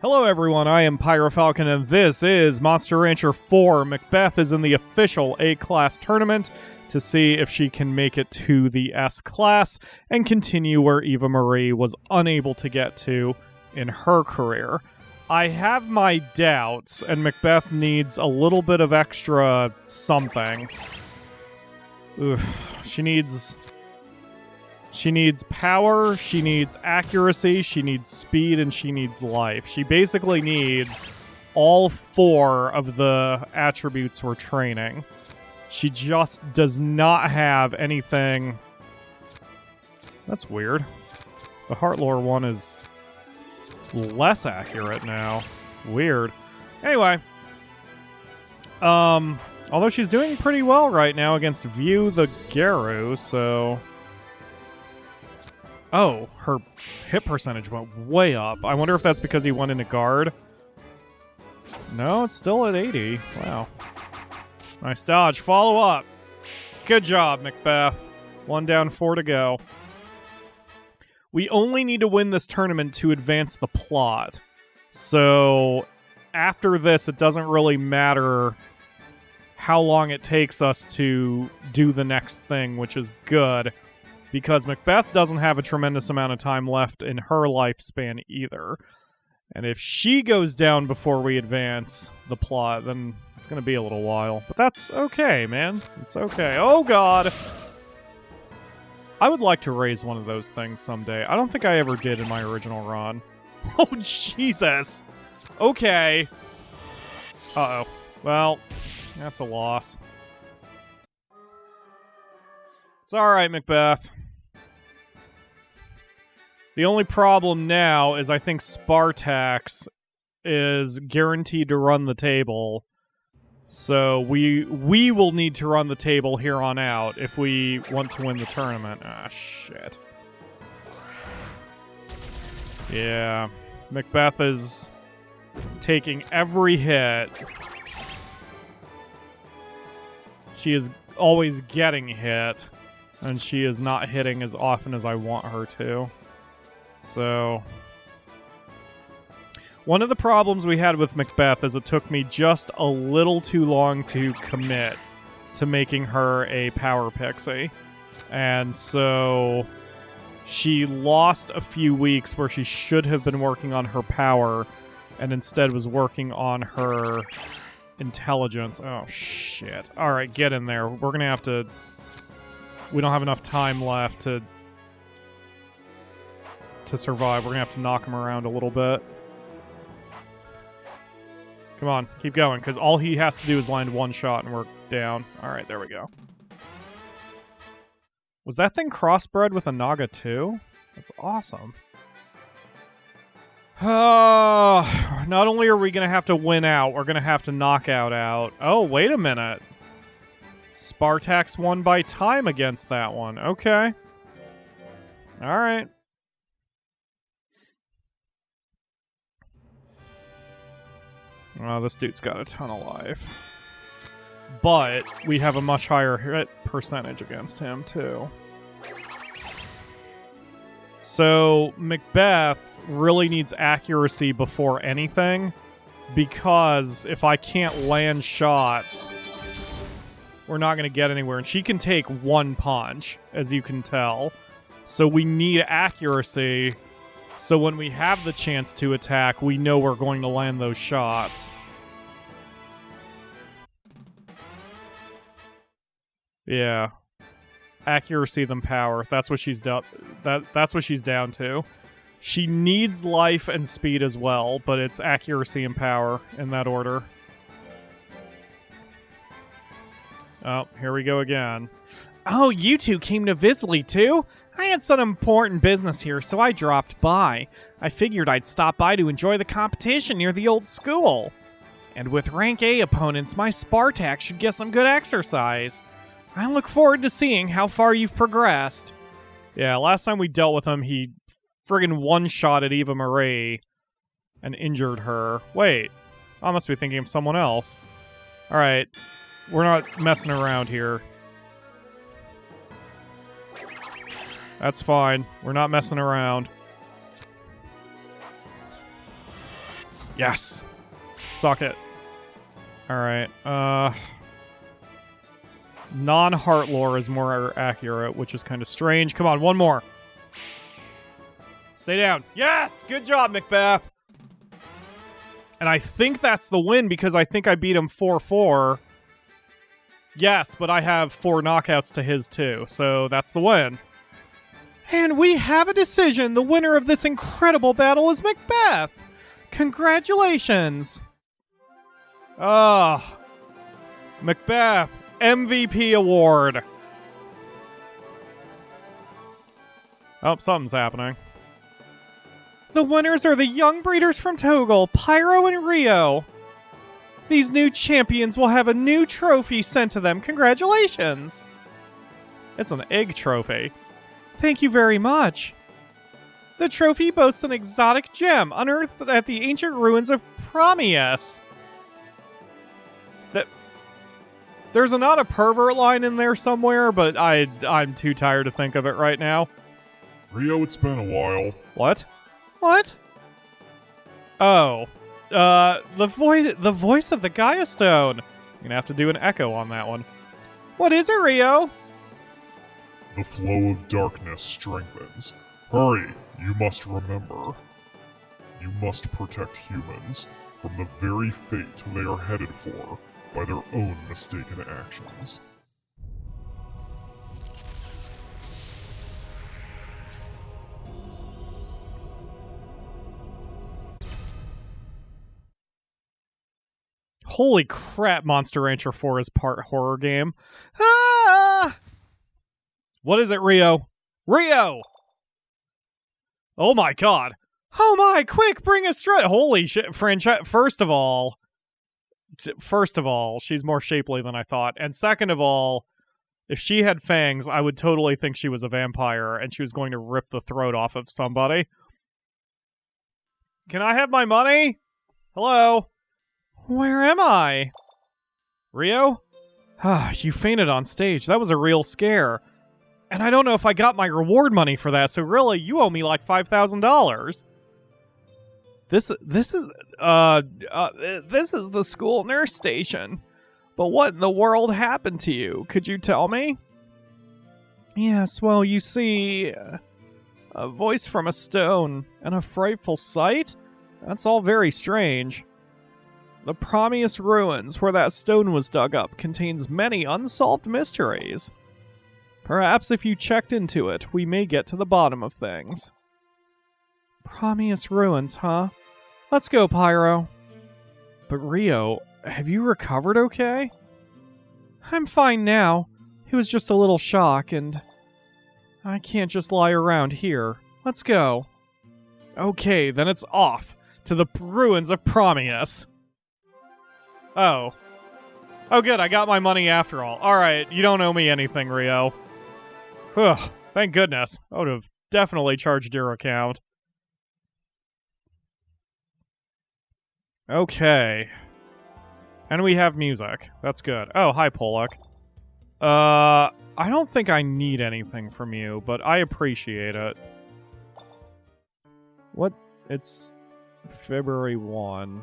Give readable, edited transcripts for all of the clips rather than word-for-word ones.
Hello everyone, I am PyroFalkon and this is Monster Rancher 4. Macbeth is in the official A-class tournament to see if she can make it to the S-class and continue where Eva Marie was unable to get to in her career. I have my doubts, and Macbeth needs a little bit of extra something. She needs power, she needs accuracy, she needs speed, and she needs life. She basically needs all 4 of the attributes we're training. She just does not have anything. That's weird. The Heartlore one is less accurate now. Weird. Anyway. Although she's doing pretty well right now against View the Garu, so... Oh, her hit percentage went way up. I wonder if that's because he went into guard. No, it's still at 80. Wow. Nice dodge. Follow up. Good job, Macbeth. 1 down, 4 to go. We only need to win this tournament to advance the plot. So, after this, it doesn't really matter how long it takes us to do the next thing, which is good. Because Macbeth doesn't have a tremendous amount of time left in her lifespan either. And if she goes down before we advance the plot, then it's going to be a little while. But that's okay, man. It's okay. Oh, God! I would like to raise one of those things someday. I don't think I ever did in my original run. Oh, Jesus! Okay. Uh-oh. Well, that's a loss. It's alright, Macbeth. The only problem now is I think Spartax is guaranteed to run the table. So we will need to run the table here on out if we want to win the tournament. Ah, shit. Yeah. Macbeth is taking every hit. She is always getting hit. And she is not hitting as often as I want her to. So... One of the problems we had with Macbeth is it took me just a little too long to commit to making her a power pixie. And so... She lost a few weeks where she should have been working on her power, and instead was working on her intelligence. Oh, shit. Alright, get in there. We're gonna have to... We don't have enough time left to survive. We're gonna have to knock him around a little bit. Come on, keep going, because all he has to do is land 1 shot and we're down. Alright, there we go. Was that thing crossbred with a Naga too? That's awesome. Not only are we gonna have to win out, we're gonna have to knock out. Oh, wait a minute. Spartax won by time against that one. Okay. Alright. Oh, this dude's got a ton of life. But we have a much higher hit percentage against him, too. So, Macbeth really needs accuracy before anything, because if I can't land shots... we're not going to get anywhere. And she can take 1 punch, as you can tell. So we need accuracy. So when we have the chance to attack, we know we're going to land those shots. Yeah. Accuracy than power. That's what she's that's what she's down to. She needs life and speed as well, but it's accuracy and power in that order. Oh, here we go again. Oh, you two came to Visley too? I had some important business here, so I dropped by. I figured I'd stop by to enjoy the competition near the old school. And with rank A opponents, my Spartax should get some good exercise. I look forward to seeing how far you've progressed. Yeah, last time we dealt with him, he friggin' one-shotted Eva Marie and injured her. Wait, I must be thinking of someone else. Alright. We're not messing around here. That's fine. We're not messing around. Yes. Suck it. Alright, non-heart lore is more accurate, which is kind of strange. Come on, one more. Stay down. Yes! Good job, Macbeth! And I think that's the win because I think I beat him 4-4. Yes, but I have 4 knockouts to his too, so that's the win. And we have a decision. The winner of this incredible battle is Macbeth. Congratulations. Macbeth, MVP award. Oh, something's happening. The winners are the young breeders from Toggle, Pyro and Rio. These new champions will have a new trophy sent to them. Congratulations. It's an egg trophy. Thank you very much. The trophy boasts an exotic gem unearthed at the ancient ruins of Promius. There's not a pervert line in there somewhere, but I'm too tired to think of it right now. Rio, it's been a while. What? What? Oh. The voice of the Gaia Stone. You're gonna have to do an echo on that one. What is it, Rio? The flow of darkness strengthens. Hurry, you must remember. You must protect humans from the very fate they are headed for by their own mistaken actions. Holy crap, Monster Rancher 4 is part horror game. Ah! What is it, Rio? Rio! Oh my god. Oh my, quick, bring a strut. Holy shit, First of all, she's more shapely than I thought. And second of all, if she had fangs, I would totally think she was a vampire and she was going to rip the throat off of somebody. Can I have my money? Hello? Where am I? Rio? You fainted on stage. That was a real scare. And I don't know if I got my reward money for that, so really, you owe me like $5,000. This is the school nurse station. But what in the world happened to you? Could you tell me? Yes, well, you see, a voice from a stone and a frightful sight? That's all very strange. The Promius ruins, where that stone was dug up, contains many unsolved mysteries. Perhaps if you checked into it, we may get to the bottom of things. Promius ruins, huh? Let's go, Pyro. But Rio, have you recovered okay? I'm fine now. It was just a little shock, and I can't just lie around here. Let's go. Okay, then it's off to the ruins of Promius. Oh. Oh, good, I got my money after all. Alright, you don't owe me anything, Rio. Whew, thank goodness. I would have definitely charged your account. Okay. And we have music. That's good. Oh, hi, Pollock. I don't think I need anything from you, but I appreciate it. What? It's February 1.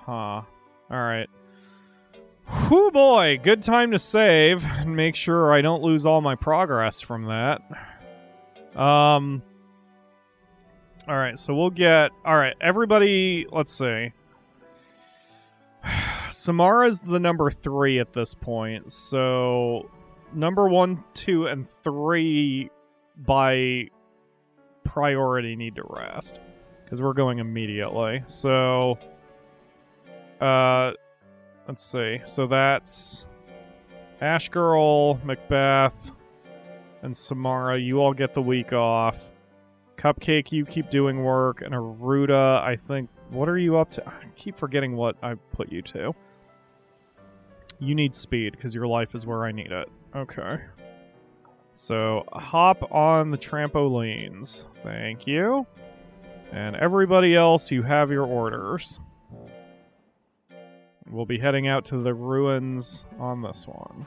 Huh. Alright. Whew, boy! Good time to save and make sure I don't lose all my progress from that. Alright, so we'll get... Alright, everybody... Let's see. Samara's the number 3 at this point, so... Number 1, 2, and 3 by priority need to rest. Because we're going immediately. So... let's see. So that's Ash Girl, Macbeth, and Samara. You all get the week off. Cupcake, you keep doing work. And Aruda, I think... What are you up to? I keep forgetting what I put you to. You need speed, because your life is where I need it. Okay. So, hop on the trampolines. Thank you. And everybody else, you have your orders. We'll be heading out to the ruins on this one.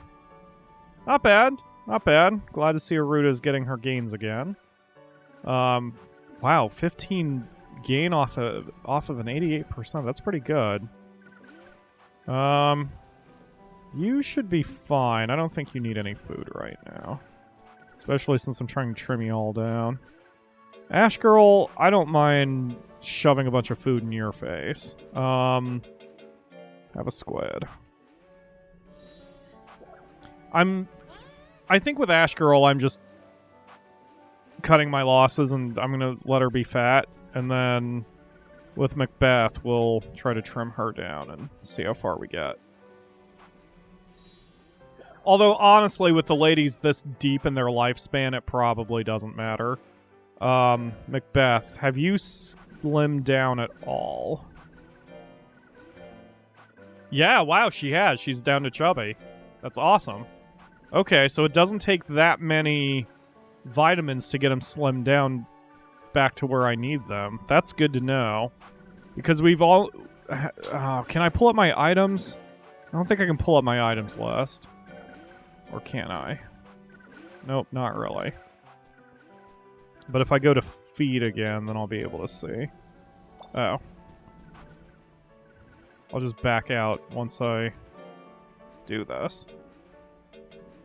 Not bad. Not bad. Glad to see Aruda's getting her gains again. Wow, 15 gain off of an 88%. That's pretty good. You should be fine. I don't think you need any food right now. Especially since I'm trying to trim you all down. Ash Girl, I don't mind shoving a bunch of food in your face. Have a squid. I think with Ash Girl, I'm just cutting my losses and I'm gonna let her be fat. And then with Macbeth, we'll try to trim her down and see how far we get. Although, honestly, with the ladies this deep in their lifespan, it probably doesn't matter. Macbeth, have you slimmed down at all? Yeah, wow, she has. She's down to chubby. That's awesome. Okay, so it doesn't take that many vitamins to get them slimmed down back to where I need them. That's good to know. Because we've all... can I pull up my items? I don't think I can pull up my items list. Or can I? Nope, not really. But if I go to feed again, then I'll be able to see. Oh. I'll just back out once I do this.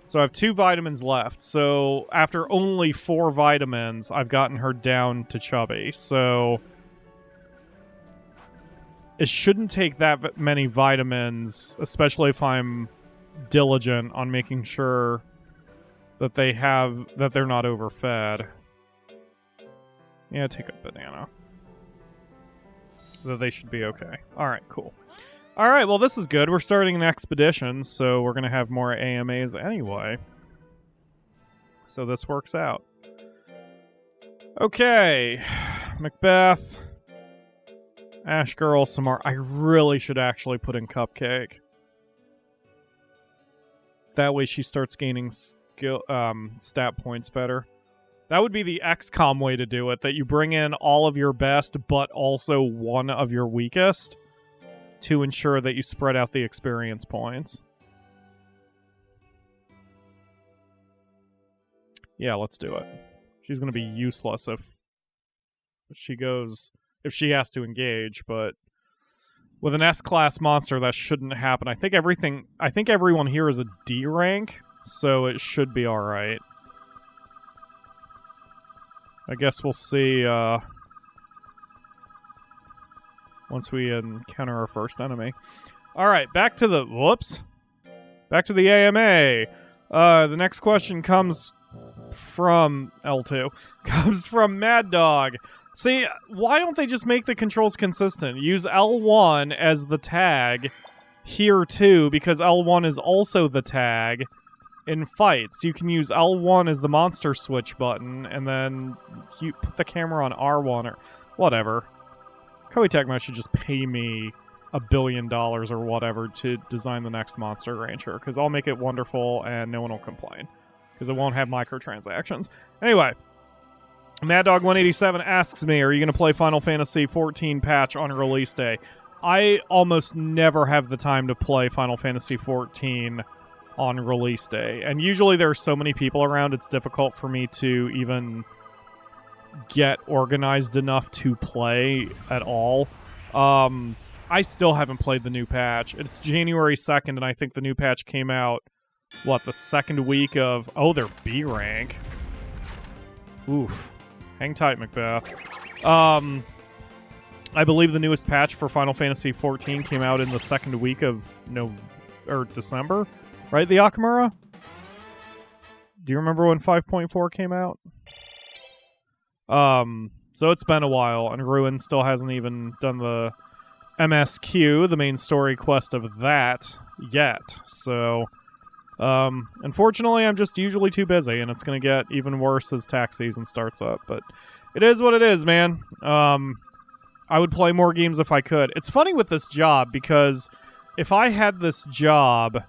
So I have 2 vitamins left. So after only 4 vitamins, I've gotten her down to chubby. So it shouldn't take that many vitamins, especially if I'm diligent on making sure that they're not overfed. Yeah, take a banana. That they should be okay. Alright, cool. Alright, well this is good. We're starting an expedition, so we're gonna have more AMAs anyway. So this works out. Okay. Macbeth. Ash Girl, Samar. I really should actually put in Cupcake. That way she starts gaining skill, stat points better. That would be the XCOM way to do it, that you bring in all of your best, but also one of your weakest, to ensure that you spread out the experience points. Yeah, let's do it. She's going to be useless if she has to engage, but with an S-class monster, that shouldn't happen. I think everyone here is a D rank, so it should be alright. I guess we'll see, once we encounter our first enemy. Alright, back to the AMA. The next question comes from L2. Comes from Mad Dog. See, why don't they just make the controls consistent? Use L1 as the tag here too, because L1 is also the tag in fights. You can use L1 as the monster switch button, and then you put the camera on R1 or whatever. Koei Tecmo should just pay me $1 billion or whatever to design the next Monster Rancher, because I'll make it wonderful and no one will complain, because it won't have microtransactions. Anyway, Mad Dog 187 asks me, are you going to play Final Fantasy XIV patch on release day? I almost never have the time to play Final Fantasy XIV on release day, and usually there are so many people around, it's difficult for me to even get organized enough to play at all. I still haven't played the new patch. It's January 2nd, and I think the new patch came out, the second week of... Oh, they're B rank. Oof. Hang tight, Macbeth. I believe the newest patch for Final Fantasy XIV came out in the second week of December? Right, the Akamura? Do you remember when 5.4 came out? So it's been a while, and Ruin still hasn't even done the MSQ, the main story quest of that, yet. So, unfortunately, I'm just usually too busy, and it's going to get even worse as tax season starts up. But it is what it is, man. I would play more games if I could. It's funny with this job, because if I had this job...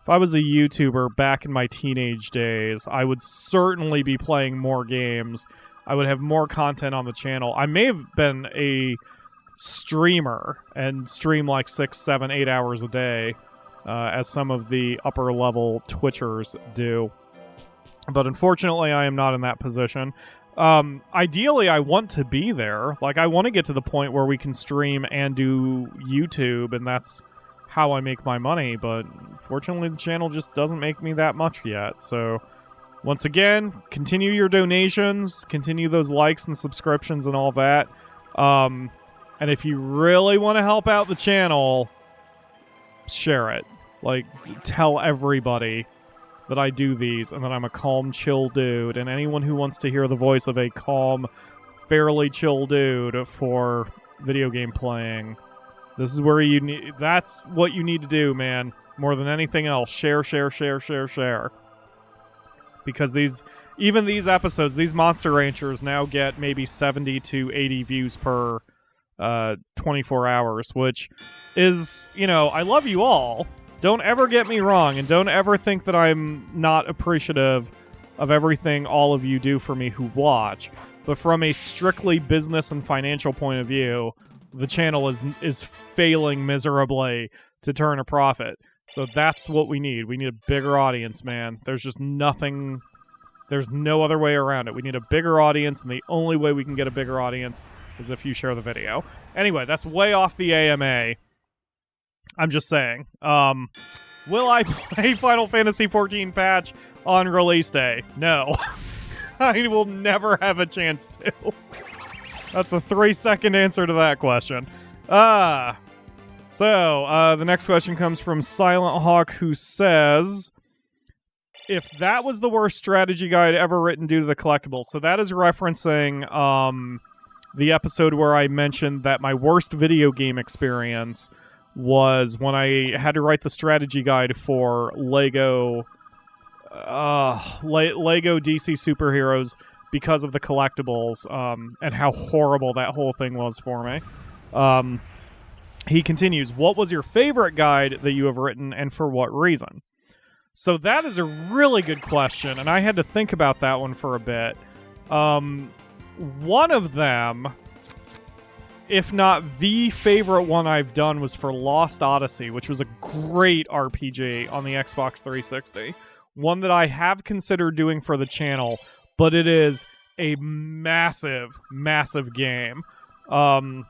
If I was a YouTuber back in my teenage days, I would certainly be playing more games. I would have more content on the channel. I may have been a streamer and stream like 6, 7, 8 hours a day, as some of the upper-level Twitchers do. But unfortunately, I am not in that position. Ideally, I want to be there. Like, I want to get to the point where we can stream and do YouTube, and that's how I make my money, but fortunately the channel just doesn't make me that much yet. So, once again, continue your donations, continue those likes and subscriptions and all that. And if you really want to help out the channel, share it. Like, tell everybody that I do these and that I'm a calm, chill dude. And anyone who wants to hear the voice of a calm, fairly chill dude for video game playing, this is where you need. That's what you need to do, man. More than anything else, share, share, share, share, share. Because even these episodes, these Monster Ranchers now get maybe 70 to 80 views per 24 hours, which is, I love you all. Don't ever get me wrong, and don't ever think that I'm not appreciative of everything all of you do for me who watch. But from a strictly business and financial point of view, the channel is failing miserably to turn a profit. So that's what we need. We need a bigger audience, man. There's just nothing... There's no other way around it. We need a bigger audience, and the only way we can get a bigger audience is if you share the video. Anyway, that's way off the AMA. I'm just saying. Will I play Final Fantasy XIV patch on release day? No. I will never have a chance to. That's the 3-second answer to that question. So, the next question comes from Silent Hawk, who says, if that was the worst strategy guide ever written due to the collectibles. So that is referencing the episode where I mentioned that my worst video game experience was when I had to write the strategy guide for Lego DC Superheroes because of the collectibles, and how horrible that whole thing was for me. He continues, what was your favorite guide that you have written, and for what reason? So that is a really good question, and I had to think about that one for a bit. One of them, if not the favorite one I've done, was for Lost Odyssey, which was a great RPG on the Xbox 360. One that I have considered doing for the channel, but it is a massive, massive game. And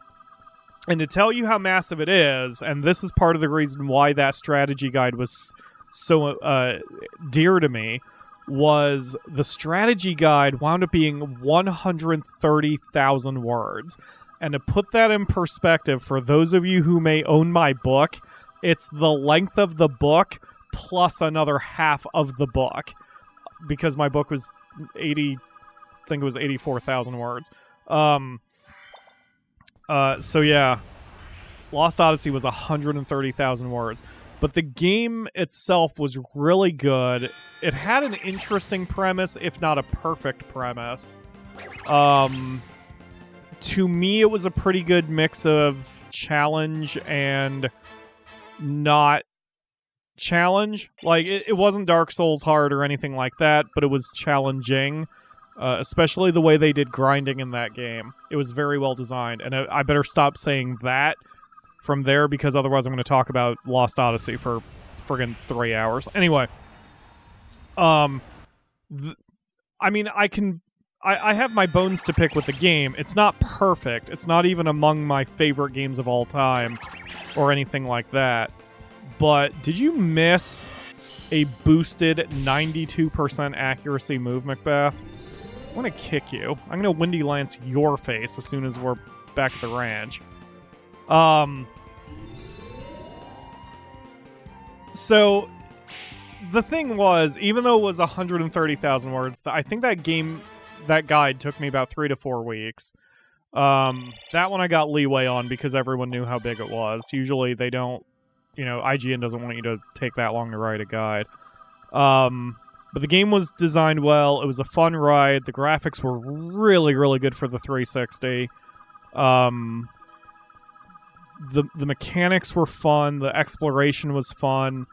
to tell you how massive it is, and this is part of the reason why that strategy guide was so dear to me, was the strategy guide wound up being 130,000 words. And to put that in perspective, for those of you who may own my book, it's the length of the book plus another half of the book. Because my book was 84,000 words. So yeah, Lost Odyssey was 130,000 words. But the game itself was really good. It had an interesting premise, if not a perfect premise. To me, it was a pretty good mix of challenge and not challenge. Like, it wasn't Dark Souls hard or anything like that, but it was challenging. Especially the way they did grinding in that game. It was very well designed. And I better stop saying that from there, because otherwise I'm going to talk about Lost Odyssey for friggin' 3 hours. Anyway. I mean, I have my bones to pick with the game. It's not perfect. It's not even among my favorite games of all time or anything like that. But did you miss a boosted 92% accuracy move, Macbeth? I'm going to kick you. I'm going to Windy Lance your face as soon as we're back at the ranch. So the thing was, even though it was 130,000 words, I think that guide took me about 3 to 4 weeks. That one I got leeway on because everyone knew how big it was. Usually they don't, IGN doesn't want you to take that long to write a guide. But the game was designed well. It was a fun ride. The graphics were really, really good for the 360. The mechanics were fun. The exploration was fun.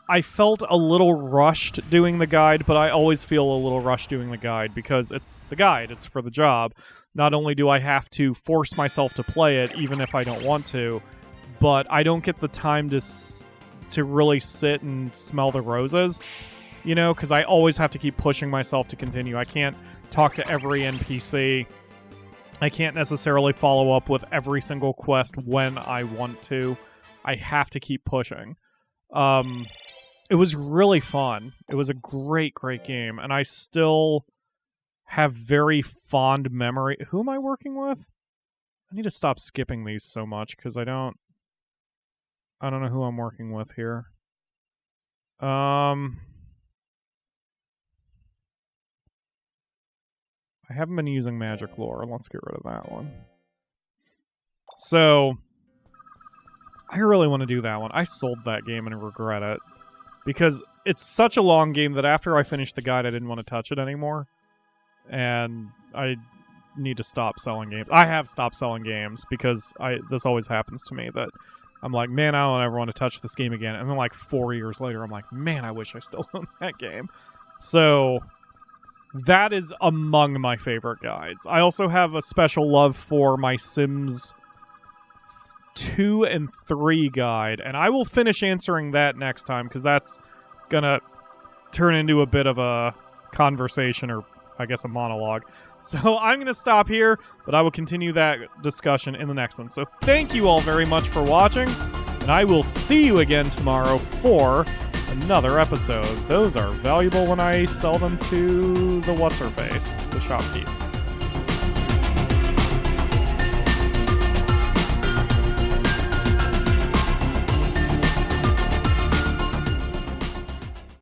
I felt a little rushed doing the guide, but I always feel a little rushed doing the guide because it's the guide. It's for the job. Not only do I have to force myself to play it, even if I don't want to, but I don't get the time to really sit and smell the roses, because I always have to keep pushing myself to continue. I can't talk to every NPC. I can't necessarily follow up with every single quest when I want to. I have to keep pushing. It was really fun. It was a great, great game, and I still have very fond memory. Who am I working with? I need to stop skipping these so much because I don't know who I'm working with here. I haven't been using magic lore. Let's get rid of that one. So, I really want to do that one. I sold that game and I regret it. Because it's such a long game that after I finished the guide, I didn't want to touch it anymore. And I need to stop selling games. I have stopped selling games because this always happens to me that I'm like, man, I don't ever want to touch this game again. And then like 4 years later, I'm like, man, I wish I still owned that game. So that is among my favorite guides. I also have a special love for my Sims 2 and 3 guide, and I will finish answering that next time because that's gonna turn into a bit of a conversation, or I guess a monologue. So I'm gonna stop here, but I will continue that discussion in the next one. So thank you all very much for watching, and I will see you again tomorrow for another episode. Those are valuable when I sell them to the what's-her-face, the shopkeep.